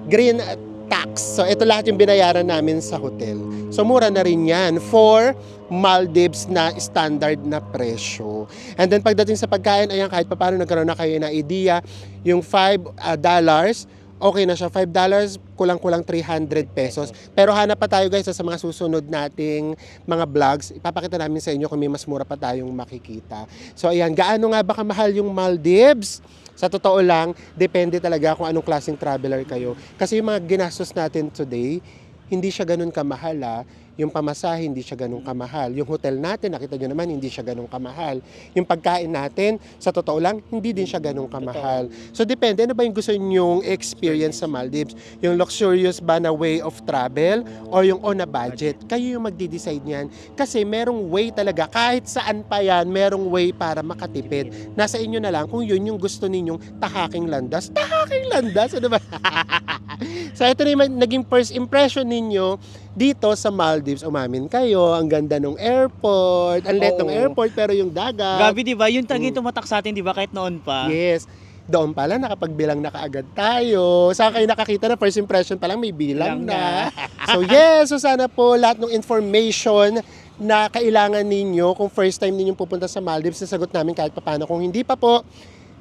[SPEAKER 1] green tax. So, ito lahat yung binayaran namin sa hotel. So, mura na rin yan for Maldives na standard na presyo. And then, pagdating sa pagkain, ayan, kahit paano nagkaroon na kayo na idea, yung $5, okay na siya. $5, kulang-kulang 300 pesos. Pero hanap pa tayo guys sa mga susunod nating mga vlogs. Ipapakita namin sa inyo kung may mas mura pa tayong makikita. So, ayan, gaano nga ba kamahal yung Maldives? Sa totoo lang, depende talaga kung anong klaseng traveler kayo. Kasi yung mga ginastos natin today, hindi siya ganun kamahal Yung pamasahe, hindi siya ganun kamahal. Yung hotel natin, nakita nyo naman, hindi siya ganun kamahal. Yung pagkain natin, sa totoo lang, hindi din siya ganun kamahal. So, depende. Ano ba yung gusto nyong experience sa Maldives? Yung luxurious ba na way of travel or yung on a budget? Kayo yung magdi-decide niyan. Kasi merong way talaga. Kahit saan pa yan, merong way para makatipid. Nasa inyo na lang kung yun yung gusto ninyong tahaking landas. Tahaking landas? Ano ba? So, ito na yung naging first impression ninyo dito sa Maldives. Umamin kayo, ang ganda ng airport, ang liit ng
[SPEAKER 4] Oo.
[SPEAKER 1] airport, pero yung dagat.
[SPEAKER 4] Grabe, di ba? Yung talagang tumatak sa atin, di ba? Kahit noon pa.
[SPEAKER 1] Yes. Doon pala, nakapagbilang na kaagad tayo. Saan kayo nakakita na first impression pa lang, may bilang na. So yes, so sana po lahat ng information na kailangan ninyo kung first time ninyong pupunta sa Maldives, sasagot namin kahit paano. Kung hindi pa po,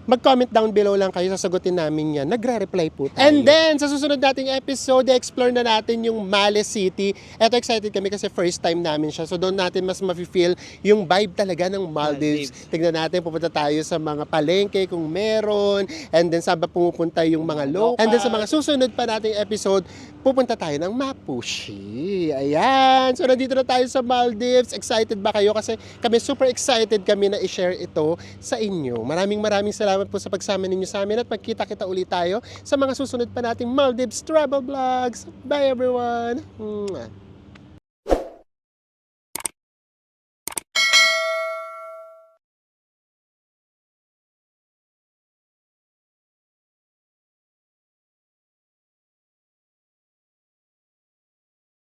[SPEAKER 1] mag-comment down below lang kayo, sasagutin namin yan. Nagre-reply po tayo. And then, sa susunod nating episode, explore na natin yung Male City. Eto, excited kami kasi first time namin siya. So, doon natin mas mafe-feel yung vibe talaga ng Maldives. Tignan natin, pupunta tayo sa mga palengke kung meron. And then, saan ba pumupunta yung mga local. And then, sa mga susunod pa nating episode, pupunta tayo ng Mapushi. Ayan. So, nandito na tayo sa Maldives. Excited ba kayo? Kasi kami super excited kami na i-share ito sa inyo. Maraming salamat po sa pagsama ninyo sa amin at magkita-kita ulit tayo sa mga susunod pa nating Maldives travel vlogs. Bye everyone! Mwah.